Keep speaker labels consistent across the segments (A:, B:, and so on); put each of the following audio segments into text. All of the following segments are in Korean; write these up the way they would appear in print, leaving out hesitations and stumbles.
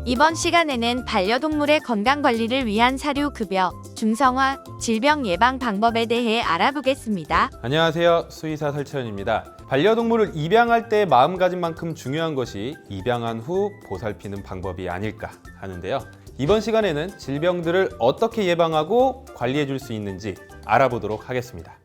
A: 이번 시간에는 반려동물의 건강관리를 위한 사료급여, 중성화, 질병 예방 방법에 대해 알아보겠습니다.
B: 안녕하세요. 수의사 설채연입니다. 반려동물을 입양할 때 마음가짐만큼 중요한 것이 입양한 후 보살피는 방법이 아닐까 하는데요. 이번 시간에는 질병들을 어떻게 예방하고 관리해 줄 수 있는지 알아보도록 하겠습니다.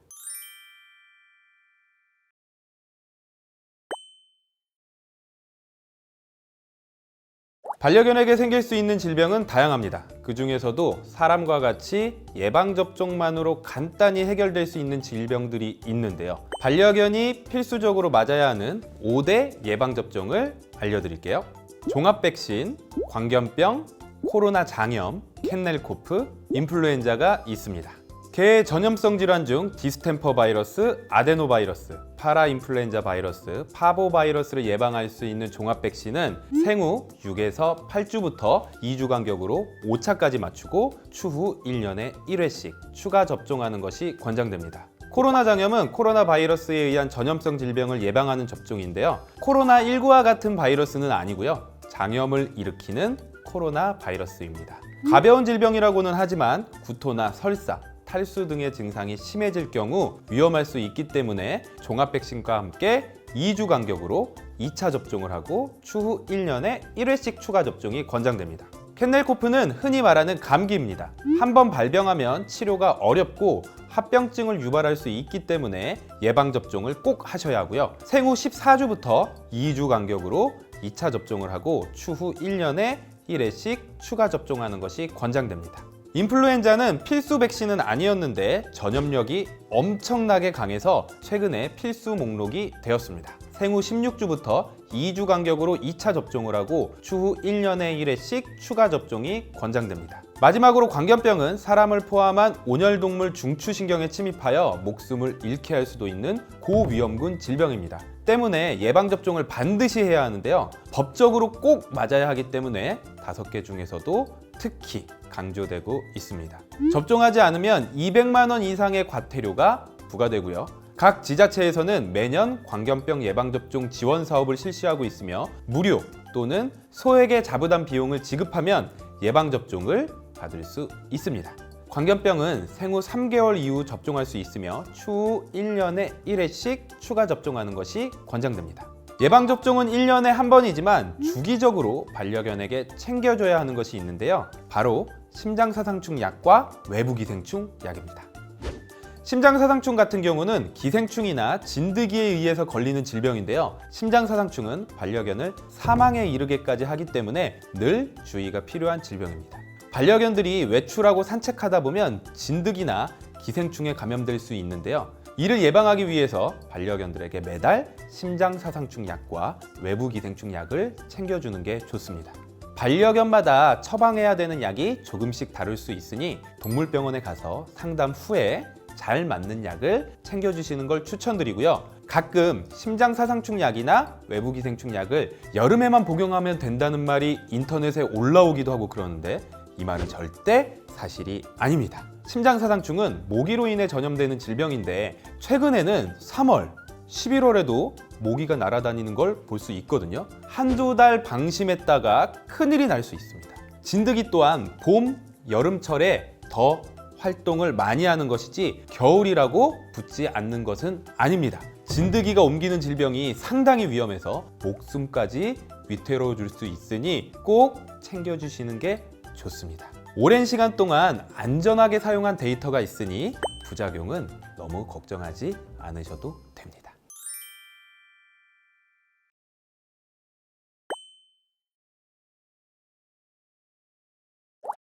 B: 반려견에게 생길 수 있는 질병은 다양합니다. 그 중에서도 사람과 같이 예방접종만으로 간단히 해결될 수 있는 질병들이 있는데요. 반려견이 필수적으로 맞아야 하는 5대 예방접종을 알려드릴게요. 종합백신, 광견병, 코로나 장염, 캔넬코프, 인플루엔자가 있습니다. 개 전염성 질환 중 디스템퍼 바이러스, 아데노바이러스, 파라인플루엔자 바이러스, 파보바이러스를 예방할 수 있는 종합백신은 생후 6에서 8주부터 2주 간격으로 5차까지 맞추고 추후 1년에 1회씩 추가 접종하는 것이 권장됩니다. 코로나 장염은 코로나 바이러스에 의한 전염성 질병을 예방하는 접종인데요. 코로나19와 같은 바이러스는 아니고요. 장염을 일으키는 코로나 바이러스입니다. 가벼운 질병이라고는 하지만 구토나 설사, 탈수 등의 증상이 심해질 경우 위험할 수 있기 때문에 종합백신과 함께 2주 간격으로 2차 접종을 하고 추후 1년에 1회씩 추가 접종이 권장됩니다. 캔넬코프는 흔히 말하는 감기입니다. 한번 발병하면 치료가 어렵고 합병증을 유발할 수 있기 때문에 예방접종을 꼭 하셔야 하고요. 생후 14주부터 2주 간격으로 2차 접종을 하고 추후 1년에 1회씩 추가 접종하는 것이 권장됩니다. 인플루엔자는 필수 백신은 아니었는데 전염력이 엄청나게 강해서 최근에 필수 목록이 되었습니다. 생후 16주부터 2주 간격으로 2차 접종을 하고 추후 1년에 1회씩 추가 접종이 권장됩니다. 마지막으로 광견병은 사람을 포함한 온열동물 중추신경에 침입하여 목숨을 잃게 할 수도 있는 고위험군 질병입니다. 때문에 예방접종을 반드시 해야 하는데요. 법적으로 꼭 맞아야 하기 때문에 5개 중에서도 특히 강조되고 있습니다. 접종하지 않으면 200만 원 이상의 과태료가 부과되고요. 각 지자체에서는 매년 광견병 예방접종 지원 사업을 실시하고 있으며 무료 또는 소액의 자부담 비용을 지급하면 예방접종을 받을 수 있습니다. 광견병은 생후 3개월 이후 접종할 수 있으며 추후 1년에 1회씩 추가 접종하는 것이 권장됩니다. 예방접종은 1년에 한 번이지만 주기적으로 반려견에게 챙겨줘야 하는 것이 있는데요. 바로 심장사상충 약과 외부기생충 약입니다. 심장사상충 같은 경우는 기생충이나 진드기에 의해서 걸리는 질병인데요. 심장사상충은 반려견을 사망에 이르게까지 하기 때문에 늘 주의가 필요한 질병입니다. 반려견들이 외출하고 산책하다 보면 진드기나 기생충에 감염될 수 있는데요. 이를 예방하기 위해서 반려견들에게 매달 심장사상충 약과 외부기생충 약을 챙겨주는 게 좋습니다. 반려견마다 처방해야 되는 약이 조금씩 다를 수 있으니 동물병원에 가서 상담 후에 잘 맞는 약을 챙겨주시는 걸 추천드리고요. 가끔 심장사상충 약이나 외부기생충 약을 여름에만 복용하면 된다는 말이 인터넷에 올라오기도 하고 그러는데 이 말은 절대 사실이 아닙니다. 심장사상충은 모기로 인해 전염되는 질병인데 최근에는 3월, 11월에도 모기가 날아다니는 걸 볼 수 있거든요. 한두 달 방심했다가 큰일이 날 수 있습니다. 진드기 또한 봄, 여름철에 더 활동을 많이 하는 것이지 겨울이라고 붙지 않는 것은 아닙니다. 진드기가 옮기는 질병이 상당히 위험해서 목숨까지 위태로워 줄 수 있으니 꼭 챙겨주시는 게 좋습니다. 오랜 시간 동안 안전하게 사용한 데이터가 있으니 부작용은 너무 걱정하지 않으셔도 됩니다.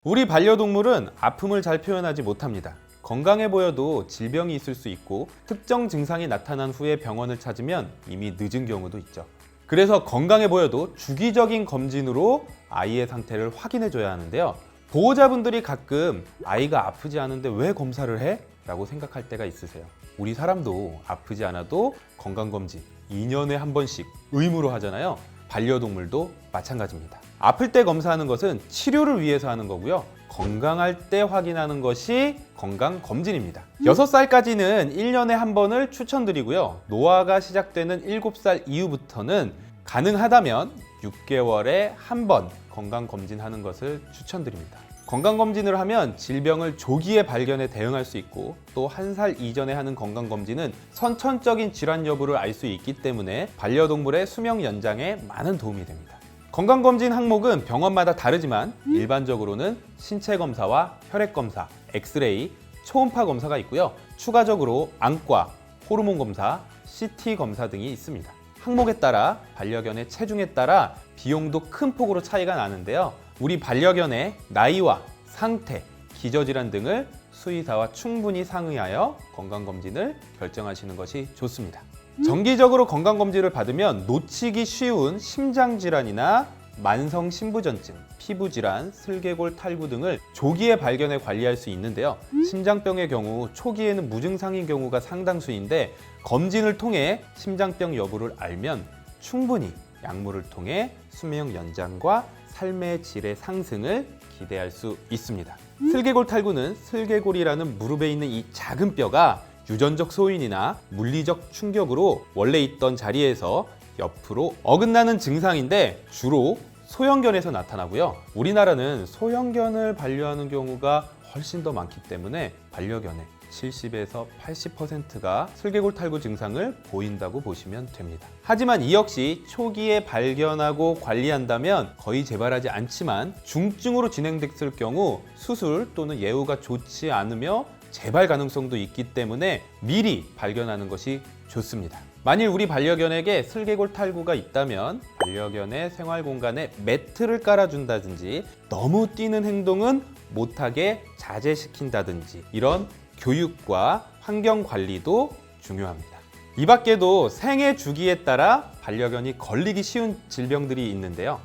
B: 우리 반려동물은 아픔을 잘 표현하지 못합니다. 건강해 보여도 질병이 있을 수 있고 특정 증상이 나타난 후에 병원을 찾으면 이미 늦은 경우도 있죠. 그래서 건강해 보여도 주기적인 검진으로 아이의 상태를 확인해 줘야 하는데요. 보호자분들이 가끔 아이가 아프지 않은데 왜 검사를 해? 라고 생각할 때가 있으세요. 우리 사람도 아프지 않아도 건강검진 2년에 한 번씩 의무로 하잖아요. 반려동물도 마찬가지입니다. 아플 때 검사하는 것은 치료를 위해서 하는 거고요. 건강할 때 확인하는 것이 건강검진입니다. 6살까지는 1년에 한 번을 추천드리고요. 노화가 시작되는 7살 이후부터는 가능하다면 6개월에 한 번 건강검진하는 것을 추천드립니다. 건강검진을 하면 질병을 조기에 발견해 대응할 수 있고 또 1살 이전에 하는 건강검진은 선천적인 질환 여부를 알 수 있기 때문에 반려동물의 수명 연장에 많은 도움이 됩니다. 건강검진 항목은 병원마다 다르지만 일반적으로는 신체검사와 혈액검사, 엑스레이, 초음파 검사가 있고요. 추가적으로 안과, 호르몬 검사, CT 검사 등이 있습니다. 항목에 따라 반려견의 체중에 따라 비용도 큰 폭으로 차이가 나는데요. 우리 반려견의 나이와 상태, 기저질환 등을 수의사와 충분히 상의하여 건강검진을 결정하시는 것이 좋습니다. 정기적으로 건강검진을 받으면 놓치기 쉬운 심장질환이나 만성 신부전증, 피부질환, 슬개골 탈구 등을 조기에 발견해 관리할 수 있는데요. 심장병의 경우 초기에는 무증상인 경우가 상당수인데 검진을 통해 심장병 여부를 알면 충분히 약물을 통해 수명 연장과 삶의 질의 상승을 기대할 수 있습니다. 슬개골 탈구는 슬개골이라는 무릎에 있는 이 작은 뼈가 유전적 소인이나 물리적 충격으로 원래 있던 자리에서 옆으로 어긋나는 증상인데 주로 소형견에서 나타나고요. 우리나라는 소형견을 반려하는 경우가 훨씬 더 많기 때문에 반려견의 70에서 80%가 슬개골 탈구 증상을 보인다고 보시면 됩니다. 하지만 이 역시 초기에 발견하고 관리한다면 거의 재발하지 않지만 중증으로 진행됐을 경우 수술 또는 예후가 좋지 않으며 재발 가능성도 있기 때문에 미리 발견하는 것이 좋습니다. 만일 우리 반려견에게 슬개골 탈구가 있다면 반려견의 생활 공간에 매트를 깔아준다든지 너무 뛰는 행동은 못하게 자제시킨다든지 이런 교육과 환경 관리도 중요합니다. 이 밖에도 생애 주기에 따라 반려견이 걸리기 쉬운 질병들이 있는데요.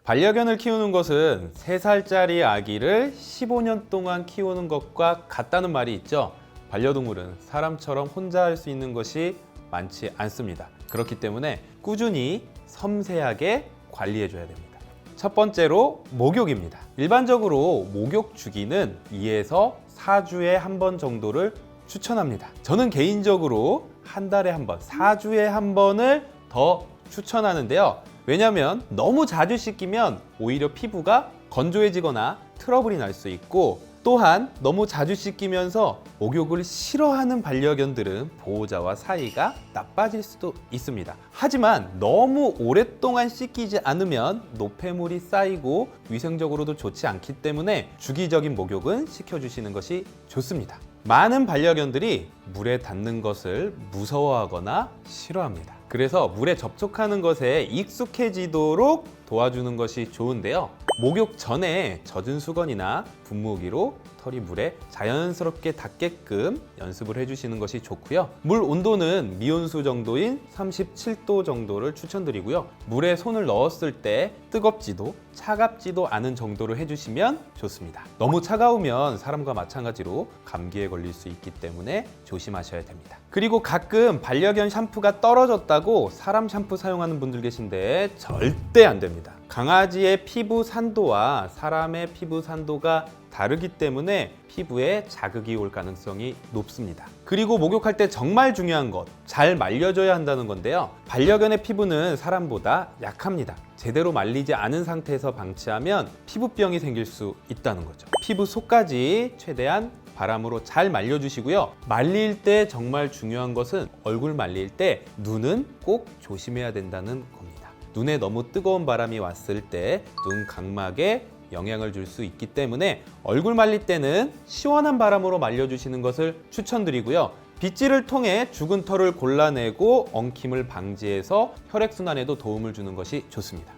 B: 반려견을 키우는 것은 3살짜리 아기를 15년 동안 키우는 것과 같다는 말이 있죠. 반려동물은 사람처럼 혼자 할 수 있는 것이 많지 않습니다. 그렇기 때문에 꾸준히 섬세하게 관리해줘야 됩니다. 첫 번째로 목욕입니다. 일반적으로 목욕 주기는 2에서 4주에 한 번 정도를 추천합니다. 저는 개인적으로 한 달에 한 번, 4주에 한 번을 더 추천하는데요. 왜냐하면 너무 자주 씻기면 오히려 피부가 건조해지거나 트러블이 날 수 있고 또한 너무 자주 씻기면서 목욕을 싫어하는 반려견들은 보호자와 사이가 나빠질 수도 있습니다. 하지만 너무 오랫동안 씻기지 않으면 노폐물이 쌓이고 위생적으로도 좋지 않기 때문에 주기적인 목욕은 시켜주시는 것이 좋습니다. 많은 반려견들이 물에 닿는 것을 무서워하거나 싫어합니다. 그래서 물에 접촉하는 것에 익숙해지도록 도와주는 것이 좋은데요. 목욕 전에 젖은 수건이나 분무기로 털이 물에 자연스럽게 닿게끔 연습을 해주시는 것이 좋고요. 물 온도는 미온수 정도인 37도 정도를 추천드리고요. 물에 손을 넣었을 때 뜨겁지도 차갑지도 않은 정도로 해주시면 좋습니다. 너무 차가우면 사람과 마찬가지로 감기에 걸릴 수 있기 때문에 조심하셔야 됩니다. 그리고 가끔 반려견 샴푸가 떨어졌다고 사람 샴푸 사용하는 분들 계신데 절대 안 됩니다. 강아지의 피부 산도와 사람의 피부 산도가 다르기 때문에 피부에 자극이 올 가능성이 높습니다. 그리고 목욕할 때 정말 중요한 것, 잘 말려줘야 한다는 건데요. 반려견의 피부는 사람보다 약합니다. 제대로 말리지 않은 상태에서 방치하면 피부병이 생길 수 있다는 거죠. 피부 속까지 최대한 바람으로 잘 말려주시고요. 말릴 때 정말 중요한 것은 얼굴 말릴 때 눈은 꼭 조심해야 된다는 겁니다. 눈에 너무 뜨거운 바람이 왔을 때 눈 각막에 영향을 줄 수 있기 때문에 얼굴 말릴 때는 시원한 바람으로 말려주시는 것을 추천드리고요. 빗질을 통해 죽은 털을 골라내고 엉킴을 방지해서 혈액순환에도 도움을 주는 것이 좋습니다.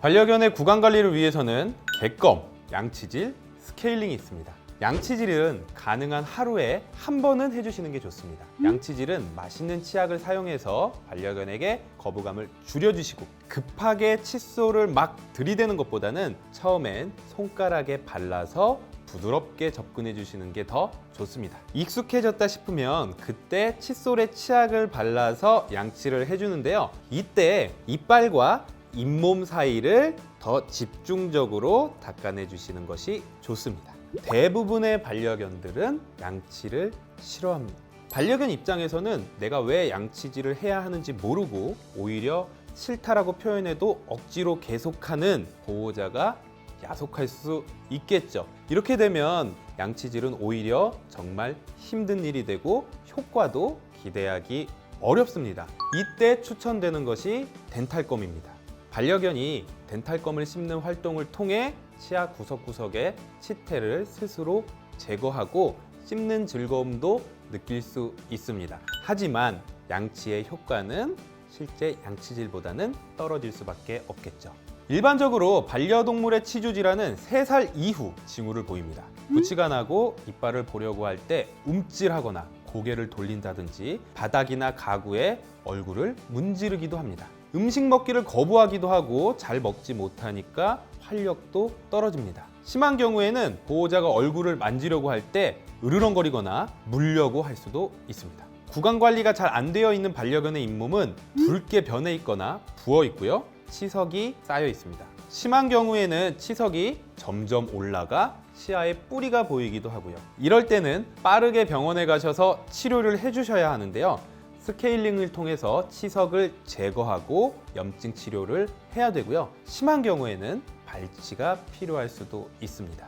B: 반려견의 구강 관리를 위해서는 객검, 양치질, 스케일링이 있습니다. 양치질은 가능한 하루에 한 번은 해주시는 게 좋습니다. 양치질은 맛있는 치약을 사용해서 반려견에게 거부감을 줄여주시고 급하게 칫솔을 막 들이대는 것보다는 처음엔 손가락에 발라서 부드럽게 접근해 주시는 게 더 좋습니다. 익숙해졌다 싶으면 그때 칫솔에 치약을 발라서 양치를 해주는데요. 이때 이빨과 잇몸 사이를 더 집중적으로 닦아내 주시는 것이 좋습니다. 대부분의 반려견들은 양치를 싫어합니다. 반려견 입장에서는 내가 왜 양치질을 해야 하는지 모르고 오히려 싫다라고 표현해도 억지로 계속하는 보호자가 야속할 수 있겠죠. 이렇게 되면 양치질은 오히려 정말 힘든 일이 되고 효과도 기대하기 어렵습니다. 이때 추천되는 것이 덴탈검입니다. 반려견이 덴탈검을 씹는 활동을 통해 치아 구석구석의 치태를 스스로 제거하고 씹는 즐거움도 느낄 수 있습니다. 하지만 양치의 효과는 실제 양치질보다는 떨어질 수밖에 없겠죠. 일반적으로 반려동물의 치주 질환은 3살 이후 징후를 보입니다. 구취가 나고 이빨을 보려고 할 때 움찔하거나 고개를 돌린다든지 바닥이나 가구에 얼굴을 문지르기도 합니다. 음식 먹기를 거부하기도 하고 잘 먹지 못하니까 활력도 떨어집니다. 심한 경우에는 보호자가 얼굴을 만지려고 할 때 으르렁거리거나 물려고 할 수도 있습니다. 구강 관리가 잘 안 되어 있는 반려견의 잇몸은 붉게 변해 있거나 부어 있고요. 치석이 쌓여 있습니다. 심한 경우에는 치석이 점점 올라가 치아에 뿌리가 보이기도 하고요. 이럴 때는 빠르게 병원에 가셔서 치료를 해주셔야 하는데요. 스케일링을 통해서 치석을 제거하고 염증 치료를 해야 되고요. 심한 경우에는 발치가 필요할 수도 있습니다.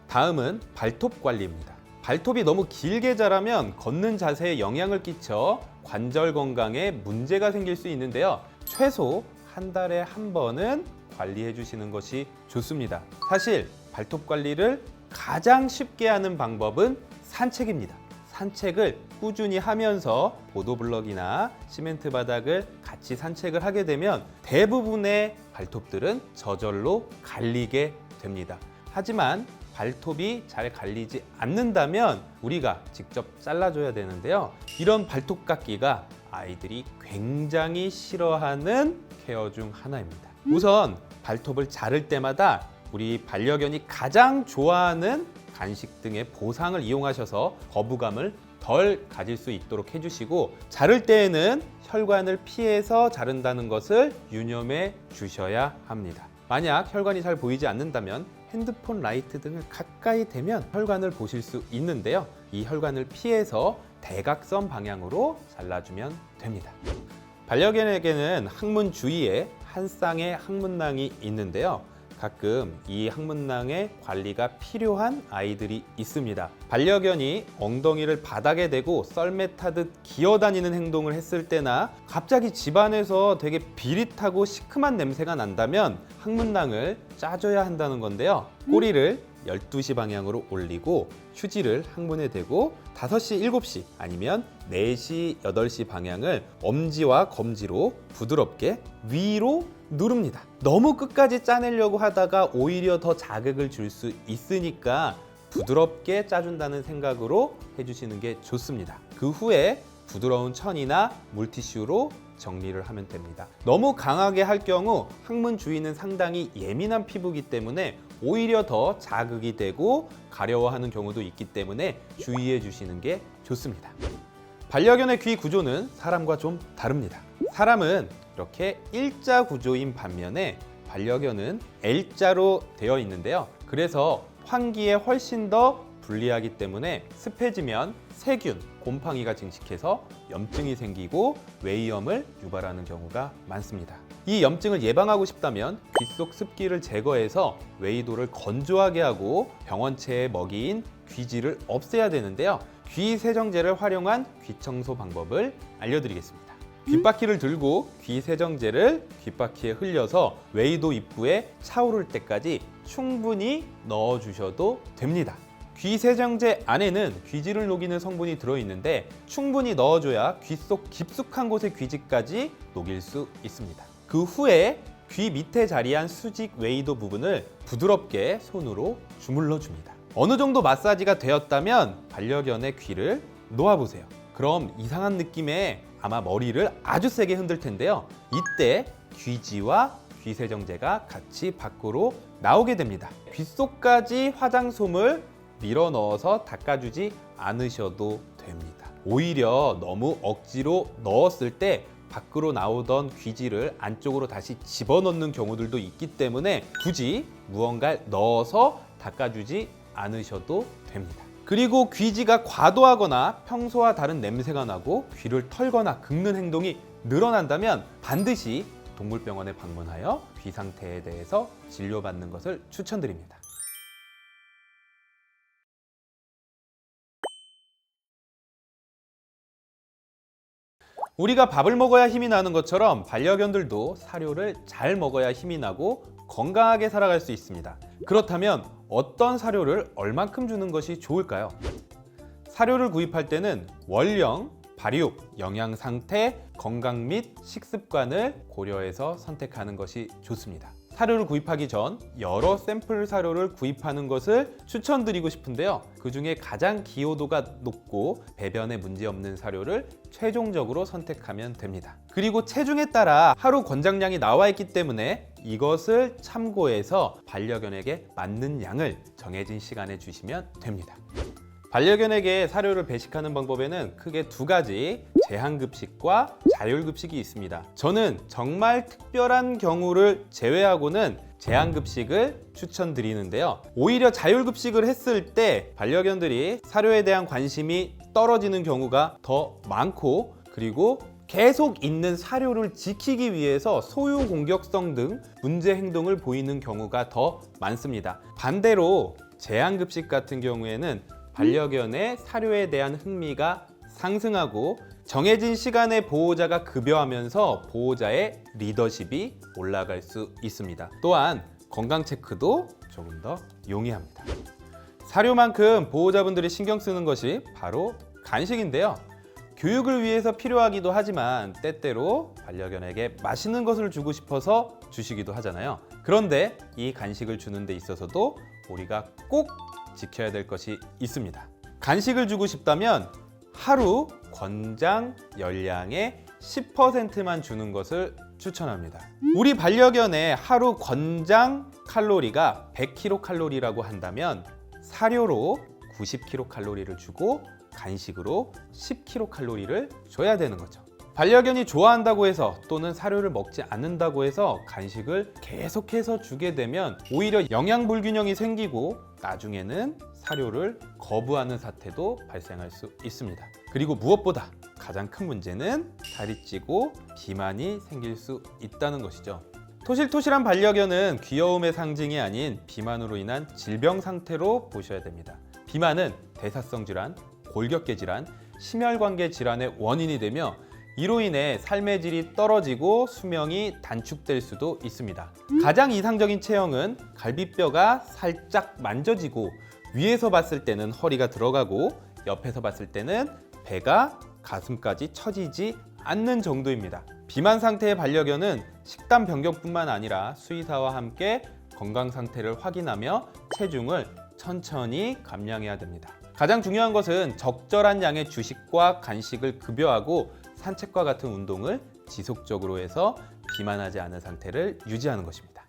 B: 다음은 발톱 관리입니다. 발톱이 너무 길게 자라면 걷는 자세에 영향을 끼쳐 관절 건강에 문제가 생길 수 있는데요. 최소 한 달에 한 번은 관리해 주시는 것이 좋습니다. 사실 발톱 관리를 가장 쉽게 하는 방법은 산책입니다. 산책을 꾸준히 하면서 보도블럭이나 시멘트 바닥을 같이 산책을 하게 되면 대부분의 발톱들은 저절로 갈리게 됩니다. 하지만 발톱이 잘 갈리지 않는다면 우리가 직접 잘라줘야 되는데요. 이런 발톱 깎기가 아이들이 굉장히 싫어하는 케어 중 하나입니다. 우선 발톱을 자를 때마다 우리 반려견이 가장 좋아하는 간식 등의 보상을 이용하셔서 거부감을 덜 가질 수 있도록 해주시고, 자를 때에는 혈관을 피해서 자른다는 것을 유념해 주셔야 합니다. 만약 혈관이 잘 보이지 않는다면 핸드폰 라이트 등을 가까이 대면 혈관을 보실 수 있는데요. 이 혈관을 피해서 대각선 방향으로 잘라주면 됩니다. 반려견에게는 항문 주위에 한 쌍의 항문낭이 있는데요. 가끔 이 항문낭의 관리가 필요한 아이들이 있습니다. 반려견이 엉덩이를 바닥에 대고 썰매 타듯 기어다니는 행동을 했을 때나 갑자기 집안에서 되게 비릿하고 시큼한 냄새가 난다면 항문낭을 짜줘야 한다는 건데요. 꼬리를 12시 방향으로 올리고 휴지를 항문에 대고 5시, 7시 아니면 4시, 8시 방향을 엄지와 검지로 부드럽게 위로 누릅니다. 너무 끝까지 짜내려고 하다가 오히려 더 자극을 줄 수 있으니까 부드럽게 짜준다는 생각으로 해주시는 게 좋습니다. 그 후에 부드러운 천이나 물티슈로 정리를 하면 됩니다. 너무 강하게 할 경우 항문 주위는 상당히 예민한 피부이기 때문에 오히려 더 자극이 되고 가려워하는 경우도 있기 때문에 주의해 주시는 게 좋습니다. 반려견의 귀 구조는 사람과 좀 다릅니다. 사람은 이렇게 일자 구조인 반면에 반려견은 L자로 되어 있는데요. 그래서 환기에 훨씬 더 불리하기 때문에 습해지면 세균, 곰팡이가 증식해서 염증이 생기고 외이염을 유발하는 경우가 많습니다. 이 염증을 예방하고 싶다면 귀 속 습기를 제거해서 외이도를 건조하게 하고 병원체의 먹이인 귀지를 없애야 되는데요. 귀 세정제를 활용한 귀 청소 방법을 알려드리겠습니다. 귓바퀴를 들고 귀 세정제를 귓바퀴에 흘려서 외이도 입구에 차오를 때까지 충분히 넣어주셔도 됩니다. 귀 세정제 안에는 귀지를 녹이는 성분이 들어있는데 충분히 넣어줘야 귀 속 깊숙한 곳의 귀지까지 녹일 수 있습니다. 그 후에 귀 밑에 자리한 수직 외이도 부분을 부드럽게 손으로 주물러 줍니다. 어느 정도 마사지가 되었다면 반려견의 귀를 놓아보세요. 그럼 이상한 느낌에 아마 머리를 아주 세게 흔들 텐데요. 이때 귀지와 귀세정제가 같이 밖으로 나오게 됩니다. 귀 속까지 화장솜을 밀어 넣어서 닦아주지 않으셔도 됩니다. 오히려 너무 억지로 넣었을 때 밖으로 나오던 귀지를 안쪽으로 다시 집어넣는 경우들도 있기 때문에 굳이 무언가를 넣어서 닦아주지 않으셔도 됩니다. 그리고 귀지가 과도하거나 평소와 다른 냄새가 나고 귀를 털거나 긁는 행동이 늘어난다면 반드시 동물병원에 방문하여 귀 상태에 대해서 진료받는 것을 추천드립니다. 우리가 밥을 먹어야 힘이 나는 것처럼 반려견들도 사료를 잘 먹어야 힘이 나고 건강하게 살아갈 수 있습니다. 그렇다면 어떤 사료를 얼만큼 주는 것이 좋을까요? 사료를 구입할 때는 원령, 발육, 영양 상태, 건강 및 식습관을 고려해서 선택하는 것이 좋습니다. 사료를 구입하기 전 여러 샘플 사료를 구입하는 것을 추천드리고 싶은데요. 그 중에 가장 기호도가 높고 배변에 문제없는 사료를 최종적으로 선택하면 됩니다. 그리고 체중에 따라 하루 권장량이 나와 있기 때문에 이것을 참고해서 반려견에게 맞는 양을 정해진 시간에 주시면 됩니다. 반려견에게 사료를 배식하는 방법에는 크게 두 가지, 제한급식과 자율급식이 있습니다. 저는 정말 특별한 경우를 제외하고는 제한급식을 추천드리는데요. 오히려 자율급식을 했을 때 반려견들이 사료에 대한 관심이 떨어지는 경우가 더 많고, 그리고 계속 있는 사료를 지키기 위해서 소유 공격성 등 문제 행동을 보이는 경우가 더 많습니다. 반대로 제한급식 같은 경우에는 반려견의 사료에 대한 흥미가 상승하고 정해진 시간에 보호자가 급여하면서 보호자의 리더십이 올라갈 수 있습니다. 또한 건강 체크도 조금 더 용이합니다. 사료만큼 보호자분들이 신경 쓰는 것이 바로 간식인데요. 교육을 위해서 필요하기도 하지만 때때로 반려견에게 맛있는 것을 주고 싶어서 주시기도 하잖아요. 그런데 이 간식을 주는 데 있어서도 우리가 꼭 지켜야 될 것이 있습니다. 간식을 주고 싶다면 하루 권장 열량의 10%만 주는 것을 추천합니다. 우리 반려견의 하루 권장 칼로리가 100kcal라고 한다면 사료로 90kcal를 주고 간식으로 10kcal를 줘야 되는 거죠. 반려견이 좋아한다고 해서 또는 사료를 먹지 않는다고 해서 간식을 계속해서 주게 되면 오히려 영양 불균형이 생기고 나중에는 사료를 거부하는 사태도 발생할 수 있습니다. 그리고 무엇보다 가장 큰 문제는 살이 찌고 비만이 생길 수 있다는 것이죠. 토실토실한 반려견은 귀여움의 상징이 아닌 비만으로 인한 질병 상태로 보셔야 됩니다. 비만은 대사성 질환, 골격계 질환, 심혈관계 질환의 원인이 되며 이로 인해 삶의 질이 떨어지고 수명이 단축될 수도 있습니다. 가장 이상적인 체형은 갈비뼈가 살짝 만져지고 위에서 봤을 때는 허리가 들어가고 옆에서 봤을 때는 배가 가슴까지 처지지 않는 정도입니다. 비만 상태의 반려견은 식단 변경뿐만 아니라 수의사와 함께 건강 상태를 확인하며 체중을 천천히 감량해야 됩니다. 가장 중요한 것은 적절한 양의 주식과 간식을 급여하고 산책과 같은 운동을 지속적으로 해서 비만하지 않은 상태를 유지하는 것입니다.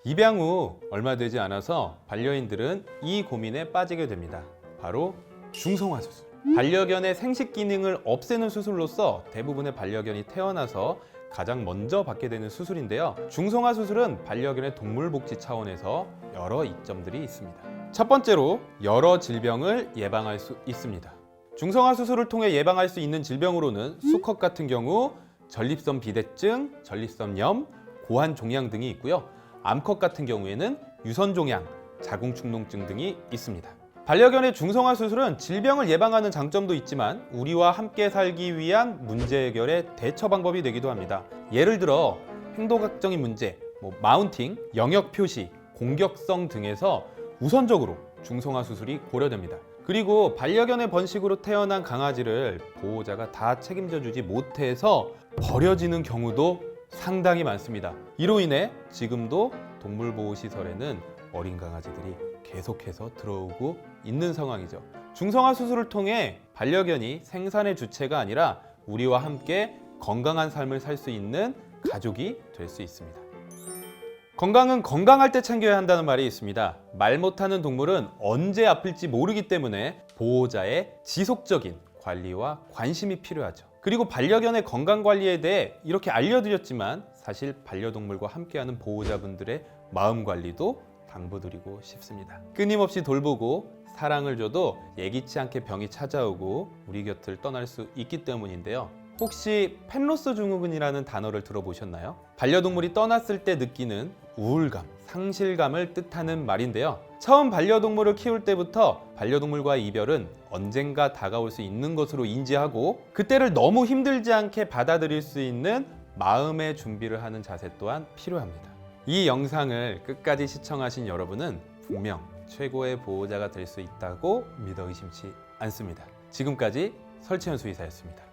B: 입양 후 얼마 되지 않아서 반려인들은 이 고민에 빠지게 됩니다. 바로 중성화 수술. 반려견의 생식 기능을 없애는 수술로서 대부분의 반려견이 태어나서 가장 먼저 받게 되는 수술인데요. 중성화 수술은 반려견의 동물복지 차원에서 여러 이점들이 있습니다. 첫 번째로 여러 질병을 예방할 수 있습니다. 중성화 수술을 통해 예방할 수 있는 질병으로는 수컷 같은 경우 전립선 비대증, 전립선염, 고환종양 등이 있고요. 암컷 같은 경우에는 유선종양, 자궁축농증 등이 있습니다. 반려견의 중성화 수술은 질병을 예방하는 장점도 있지만 우리와 함께 살기 위한 문제 해결의 대처 방법이 되기도 합니다. 예를 들어 행동학적인 문제, 마운팅, 영역 표시, 공격성 등에서 우선적으로 중성화 수술이 고려됩니다. 그리고 반려견의 번식으로 태어난 강아지를 보호자가 다 책임져 주지 못해서 버려지는 경우도 상당히 많습니다. 이로 인해 지금도 동물보호시설에는 어린 강아지들이 계속해서 들어오고 있는 상황이죠. 중성화 수술을 통해 반려견이 생산의 주체가 아니라 우리와 함께 건강한 삶을 살 수 있는 가족이 될 수 있습니다. 건강은 건강할 때 챙겨야 한다는 말이 있습니다. 말 못하는 동물은 언제 아플지 모르기 때문에 보호자의 지속적인 관리와 관심이 필요하죠. 그리고 반려견의 건강 관리에 대해 이렇게 알려드렸지만 사실 반려동물과 함께하는 보호자분들의 마음 관리도 당부드리고 싶습니다. 끊임없이 돌보고 사랑을 줘도 예기치 않게 병이 찾아오고 우리 곁을 떠날 수 있기 때문인데요. 혹시 펜로스 증후군이라는 단어를 들어보셨나요? 반려동물이 떠났을 때 느끼는 우울감, 상실감을 뜻하는 말인데요. 처음 반려동물을 키울 때부터 반려동물과의 이별은 언젠가 다가올 수 있는 것으로 인지하고 그때를 너무 힘들지 않게 받아들일 수 있는 마음의 준비를 하는 자세 또한 필요합니다. 이 영상을 끝까지 시청하신 여러분은 분명 최고의 보호자가 될 수 있다고 믿어 의심치 않습니다. 지금까지 설채연 수의사였습니다.